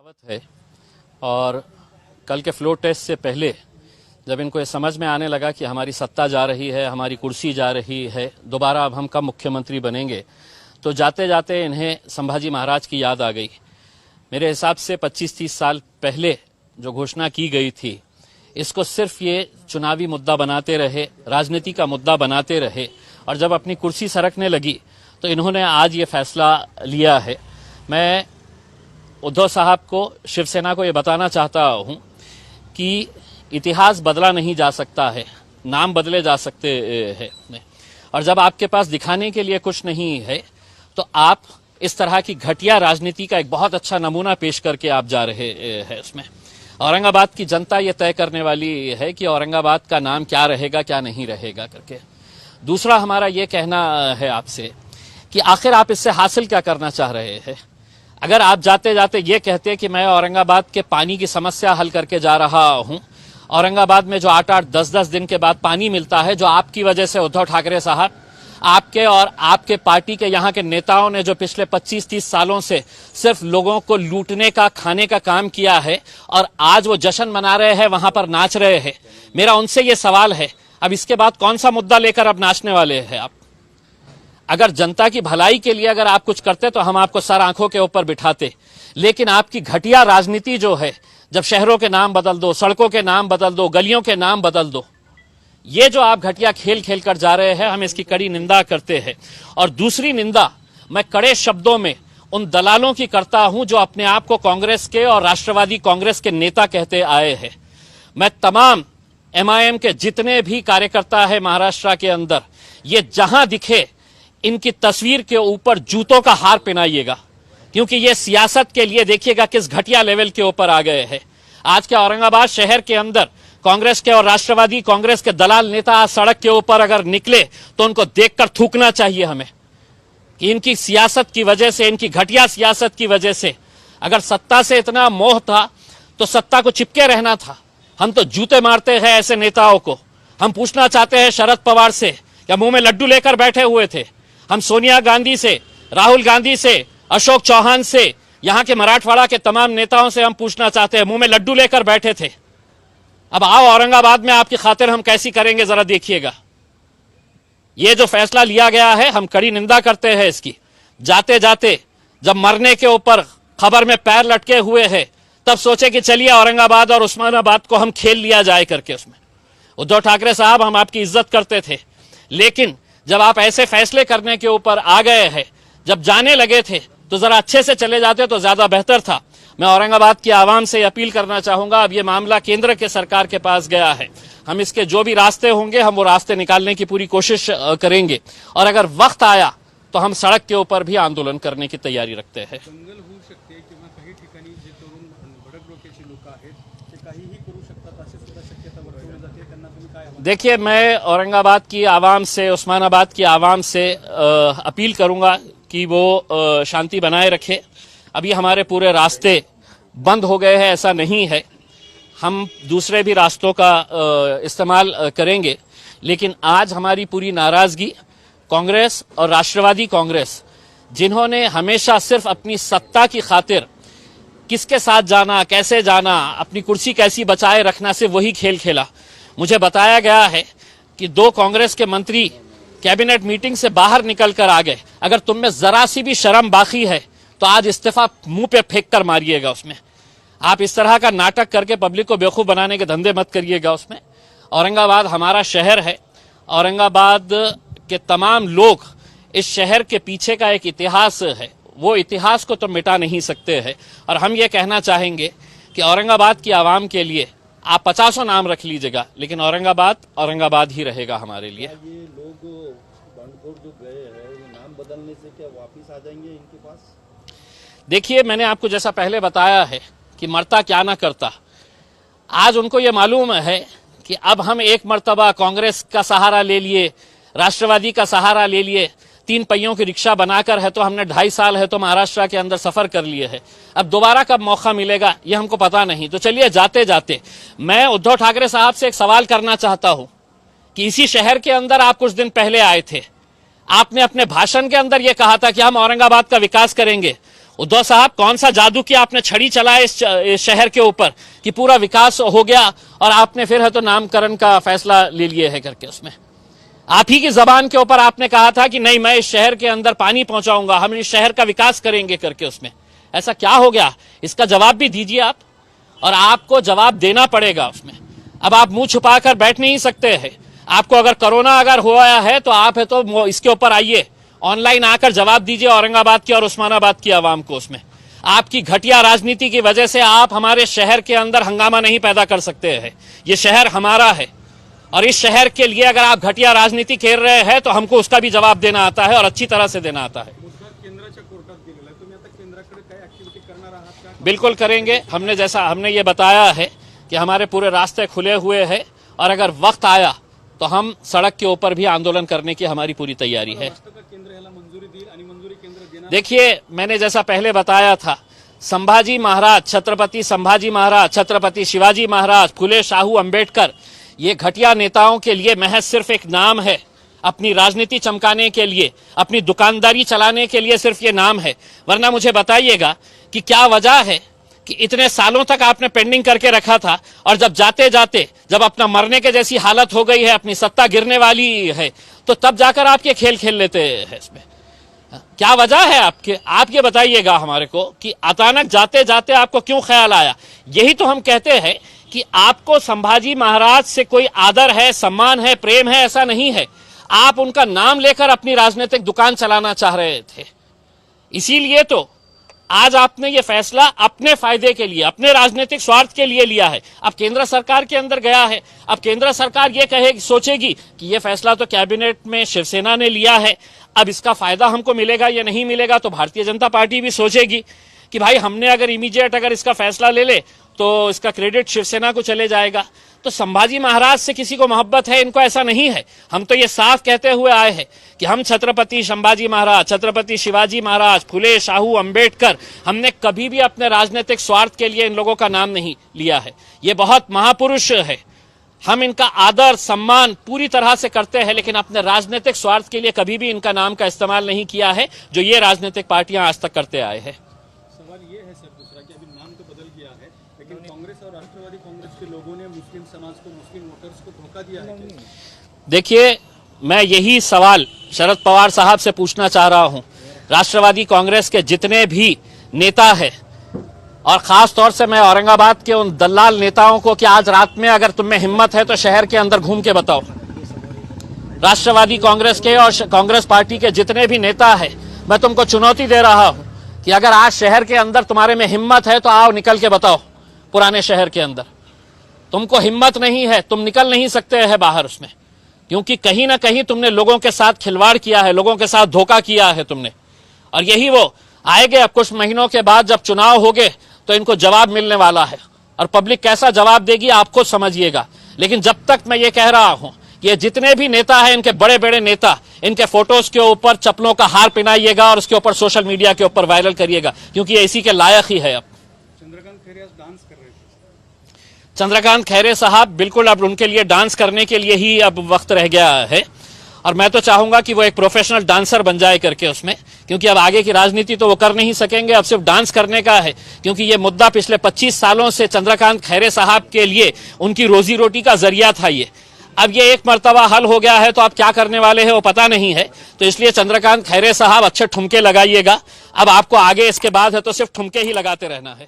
बगावत है। और कल के फ्लोर टेस्ट से पहले जब इनको ये समझ में आने लगा कि हमारी सत्ता जा रही है, हमारी कुर्सी जा रही है, दोबारा अब हम कब मुख्यमंत्री बनेंगे, तो जाते जाते इन्हें संभाजी महाराज की याद आ गई। मेरे हिसाब से 25-30 साल पहले जो घोषणा की गई थी, इसको सिर्फ ये चुनावी मुद्दा बनाते रहे, राजनीति का मुद्दा बनाते रहे, और जब अपनी कुर्सी सरकने लगी तो इन्होंने आज ये फैसला लिया है। मैं उद्धव साहब को, शिवसेना को ये बताना चाहता हूं कि इतिहास बदला नहीं जा सकता है, नाम बदले जा सकते हैं, और जब आपके पास दिखाने के लिए कुछ नहीं है तो आप इस तरह की घटिया राजनीति का एक बहुत अच्छा नमूना पेश करके आप जा रहे हैं। उसमें औरंगाबाद की जनता ये तय करने वाली है कि औरंगाबाद का नाम क्या रहेगा, क्या नहीं रहेगा करके। दूसरा हमारा ये कहना है आपसे कि आखिर आप इससे हासिल क्या करना चाह रहे हैं। अगर आप जाते जाते ये कहते कि मैं औरंगाबाद के पानी की समस्या हल करके जा रहा हूं, औरंगाबाद में जो 8-8, 10-10 दिन के बाद पानी मिलता है, जो आपकी वजह से उद्धव ठाकरे साहब, आपके और आपके पार्टी के यहाँ के नेताओं ने जो पिछले 25-30 सालों से सिर्फ लोगों को लूटने का, खाने का काम किया है, और आज वो जश्न मना रहे हैं, वहां पर नाच रहे हैं। मेरा उनसे ये सवाल है, अब इसके बाद कौन सा मुद्दा लेकर अब नाचने वाले हैं आप? अगर जनता की भलाई के लिए अगर आप कुछ करते तो हम आपको सर आंखों के ऊपर बिठाते, लेकिन आपकी घटिया राजनीति जो है, जब शहरों के नाम बदल दो, सड़कों के नाम बदल दो, गलियों के नाम बदल दो, ये जो आप घटिया खेल खेल कर जा रहे हैं, हम इसकी कड़ी निंदा करते हैं। और दूसरी निंदा मैं कड़े शब्दों में उन दलालों की करता हूं जो अपने आप को कांग्रेस के और राष्ट्रवादी कांग्रेस के नेता कहते आए हैं। मैं तमाम MIM के जितने भी कार्यकर्ता है महाराष्ट्र के अंदर, ये जहां दिखे इनकी तस्वीर के ऊपर जूतों का हार पहनाइएगा, क्योंकि ये सियासत के लिए देखिएगा किस घटिया लेवल के ऊपर आ गए हैं। आज के औरंगाबाद शहर के अंदर कांग्रेस के और राष्ट्रवादी कांग्रेस के दलाल नेता आज सड़क के ऊपर अगर निकले तो उनको देखकर थूकना चाहिए हमें, कि इनकी सियासत की वजह से, इनकी घटिया सियासत की वजह से, अगर सत्ता से इतना मोह था तो सत्ता को चिपके रहना था। हम तो जूते मारते हैं ऐसे नेताओं को। हम पूछना चाहते हैं शरद पवार से, क्या मुंह में लड्डू लेकर बैठे हुए थे? हम सोनिया गांधी से, राहुल गांधी से, अशोक चौहान से, यहां के मराठवाड़ा के तमाम नेताओं से हम पूछना चाहते हैं, मुंह में लड्डू लेकर बैठे थे? अब आओ औरंगाबाद में आपकी खातिर हम कैसी करेंगे, जरा देखिएगा। ये जो फैसला लिया गया है, हम कड़ी निंदा करते हैं इसकी। जाते जाते जब मरने के ऊपर खबर में पैर लटके हुए हैं, तब सोचे कि चलिए औरंगाबाद और उस्मानाबाद को हम खेल लिया जाए करके। उसमें उद्धव ठाकरे साहब, हम आपकी इज्जत करते थे, लेकिन जब आप ऐसे फैसले करने के ऊपर आ गए हैं, जब जाने लगे थे, तो जरा अच्छे से चले जाते तो ज्यादा बेहतर था। मैं औरंगाबाद की आवाम से अपील करना चाहूंगा, अब ये मामला केंद्र के सरकार के पास गया है, हम इसके जो भी रास्ते होंगे हम वो रास्ते निकालने की पूरी कोशिश करेंगे, और अगर वक्त आया तो हम सड़क के ऊपर भी आंदोलन करने की तैयारी रखते हैं। दंगल होऊ शकते किंवा काही ठिकाणी जे तरुण भडक डोक्याचे लोक आहेत ते काहीही करू शकतात अशी सुद्धा शक्यता वर्तवली जाते, त्यांना तुम्ही काय आवाहन? देखिए, मैं औरंगाबाद की आवाम से, उस्मानाबाद की आवाम से अपील करूंगा कि वो शांति बनाए रखे। अभी हमारे पूरे रास्ते बंद हो गए हैं, ऐसा नहीं है, हम दूसरे भी रास्तों का इस्तेमाल करेंगे, लेकिन आज हमारी पूरी नाराजगी कांग्रेस और राष्ट्रवादी कांग्रेस, जिन्होंने हमेशा सिर्फ अपनी सत्ता की खातिर किसके साथ जाना, कैसे जाना, अपनी कुर्सी कैसी बचाए रखना, से वही खेल खेला। मुझे बताया गया है कि 2 कांग्रेस के मंत्री कैबिनेट मीटिंग से बाहर निकल कर आ गए। अगर तुम में जरा सी भी शर्म बाकी है तो आज इस्तीफा मुंह पे फेंक कर मारिएगा। उसमें आप इस तरह का नाटक करके पब्लिक को बेवकूफ बनाने के धंधे मत करिएगा। उसमें औरंगाबाद हमारा शहर है, औरंगाबाद के तमाम लोग, इस शहर के पीछे का एक इतिहास है, वो इतिहास को तो मिटा नहीं सकते हैं। और हम ये कहना चाहेंगे कि औरंगाबाद की आवाम के लिए आप 50 नाम रख लीजिएगा, लेकिन औरंगाबाद औरंगाबाद ही रहेगा हमारे लिए। ये लोग बांडखोर जो गए हैं, वो नाम बदलने से क्या वापिस आ जाएंगे इनके पास? देखिए, मैंने आपको जैसा पहले बताया है कि मरता क्या ना करता, आज उनको ये मालूम है कि अब हम एक मर्तबा कांग्रेस का सहारा ले लिए, राष्ट्रवादी का सहारा ले लिए, 3 पहियों की रिक्शा बनाकर है तो हमने 2.5 साल है तो महाराष्ट्र के अंदर सफर कर लिए है, अब दोबारा कब मौका मिलेगा ये हमको पता नहीं। तो चलिए, जाते जाते मैं उद्धव ठाकरे साहब से एक सवाल करना चाहता हूं कि इसी शहर के अंदर आप कुछ दिन पहले आए थे, आपने अपने भाषण के अंदर यह कहा था कि हम औरंगाबाद का विकास करेंगे। उद्धव साहब, कौन सा जादू किया आपने, छड़ी चलाए इस शहर के ऊपर कि पूरा विकास हो गया और आपने फिर है तो नामकरण का फैसला ले लिए है करके। उसमें आप ही की जबान के ऊपर आपने कहा था कि नहीं, मैं इस शहर के अंदर पानी पहुंचाऊंगा, हम इस शहर का विकास करेंगे करके। उसमें ऐसा क्या हो गया, इसका जवाब भी दीजिए आप, और आपको जवाब देना पड़ेगा उसमें। अब आप मुंह छुपाकर बैठ नहीं सकते हैं। आपको अगर कोरोना अगर हुआ है तो आप है तो इसके ऊपर आइए, ऑनलाइन आकर जवाब दीजिए औरंगाबाद की और उस्मानाबाद की आवाम को। उसमें आपकी घटिया राजनीति की वजह से आप हमारे शहर के अंदर हंगामा नहीं पैदा कर सकते हैं। ये शहर हमारा है और इस शहर के लिए अगर आप घटिया राजनीति खेल रहे हैं तो हमको उसका भी जवाब देना आता है और अच्छी तरह से देना आता है। केंद्राच्या कोर्टात गेलेला आहे, तुम्ही आता केंद्राकडे काय ऍक्टिव्हिटी करणार आहात का? बिल्कुल करेंगे। हमने ये बताया है कि हमारे पूरे रास्ते खुले हुए हैं और अगर वक्त आया तो हम सड़क के ऊपर भी आंदोलन करने की हमारी पूरी तैयारी है। केंद्र याला मंजुरी देईल आणि मंजुरी केंद्र देणार? देखिए, मैंने जैसा पहले बताया था, संभाजी महाराज, छत्रपति संभाजी महाराज, छत्रपति शिवाजी महाराज, फुले शाहू अंबेडकर, ये घटिया नेताओं के लिए महज सिर्फ एक नाम है। अपनी राजनीति चमकाने के लिए, अपनी दुकानदारी चलाने के लिए सिर्फ ये नाम है। वरना मुझे बताइएगा कि क्या वजह है कि इतने सालों तक आपने पेंडिंग करके रखा था और जब जाते जाते जब अपना मरने के जैसी हालत हो गई है, अपनी सत्ता गिरने वाली है, तो तब जाकर आप ये खेल खेल लेते हैं। इसमें क्या वजह है आपके? आप ये बताइएगा हमारे को कि अचानक जाते जाते आपको क्यों ख्याल आया? यही तो हम कहते हैं कि आपको संभाजी महाराज से कोई आदर है, सम्मान है, प्रेम है, ऐसा नहीं है। आप उनका नाम लेकर अपनी राजनीतिक दुकान चलाना चाह रहे थे। इसीलिए तो आज आपने ये फैसला अपने फायदे के लिए, अपने राजनीतिक स्वार्थ के लिए लिया है। अब केंद्र सरकार के अंदर गया है, अब केंद्र सरकार ये कहेगी, सोचेगी कि ये फैसला तो कैबिनेट में शिवसेना ने लिया है, अब इसका फायदा हमको मिलेगा या नहीं मिलेगा। तो भारतीय जनता पार्टी भी सोचेगी कि भाई हमने अगर इमीडिएट अगर इसका फैसला ले ले तो इसका क्रेडिट शिवसेना को चले जाएगा। तो संभाजी महाराज से किसी को मोहब्बत है, इनको ऐसा नहीं है। हम तो ये साफ कहते हुए आए हैं कि हम छत्रपति संभाजी महाराज, छत्रपति शिवाजी महाराज, फुले शाहू अंबेडकर, हमने कभी भी अपने राजनीतिक स्वार्थ के लिए इन लोगों का नाम नहीं लिया है। ये बहुत महापुरुष है, हम इनका आदर सम्मान पूरी तरह से करते हैं, लेकिन अपने राजनीतिक स्वार्थ के लिए कभी भी इनका नाम का इस्तेमाल नहीं किया है, जो ये राजनीतिक पार्टियां आज तक करते आए हैं। सवाल ये है सर दूसरा कि अभी नाम तो बदल गया है, लेकिन कांग्रेस और राष्ट्रवादी कांग्रेस के लोगों ने मुस्लिम समाज को, मुस्लिम वोटर्स को धोखा दिया है। देखिए, मैं यही सवाल शरद पवार साहब से पूछना चाह रहा हूं। राष्ट्रवादी कांग्रेस के जितने भी नेता हैं, और खास तौर से मैं औरंगाबाद के उन दलाल नेताओं को कि आज रात में अगर तुम में हिम्मत है तो शहर के अंदर घूम के बताओ। राष्ट्रवादी कांग्रेस के और कांग्रेस पार्टी के जितने भी नेता हैं, मैं तुमको चुनौती दे रहा हूं कि अगर आज शहर के अंदर तुम्हारे में हिम्मत है तो आओ, निकल के बताओ। पुराने शहर के अंदर तुमको हिम्मत नहीं है, तुम निकल नहीं सकते हैं बाहर उसमें, क्योंकि कहीं ना कहीं तुमने लोगों के साथ खिलवाड़ किया है, लोगों के साथ धोखा किया है तुमने। और यही वो आएंगे अब कुछ महीनों के बाद, जब चुनाव होंगे तो इनको जवाब मिलने वाला है, और पब्लिक कैसा जवाब देगी आप खुद समझिएगा। लेकिन जब तक मैं ये कह रहा हूं, ये जितने भी नेता हैं, इनके बड़े बड़े नेता, इनके फोटोज के ऊपर चप्पलों का हार पहनाइएगा और उसके ऊपर सोशल मीडिया के ऊपर वायरल करिएगा, क्योंकि ये इसी के लायक ही है। अब चंद्रकांत खैरे आज डांस कर रहे थे। चंद्रकांत खैरे साहब, बिल्कुल अब उनके लिए डांस करने के लिए ही अब वक्त रह गया है, और मैं तो चाहूंगा कि वो एक प्रोफेशनल डांसर बन जाए करके उसमें, क्योंकि अब आगे की राजनीति तो वो कर नहीं सकेंगे, अब सिर्फ डांस करने का है। क्योंकि ये मुद्दा पिछले 25 सालों से चंद्रकांत खैरे साहब के लिए उनकी रोजी रोटी का जरिया था ये। अब ये एक मर्तबा हल हो गया है तो आप क्या करने वाले हैं वो पता नहीं है। तो इसलिए चंद्रकांत खैरे साहब अच्छे ठुमके लगाइएगा। अब आपको आगे इसके बाद है तो सिर्फ ठुमके ही लगाते रहना है।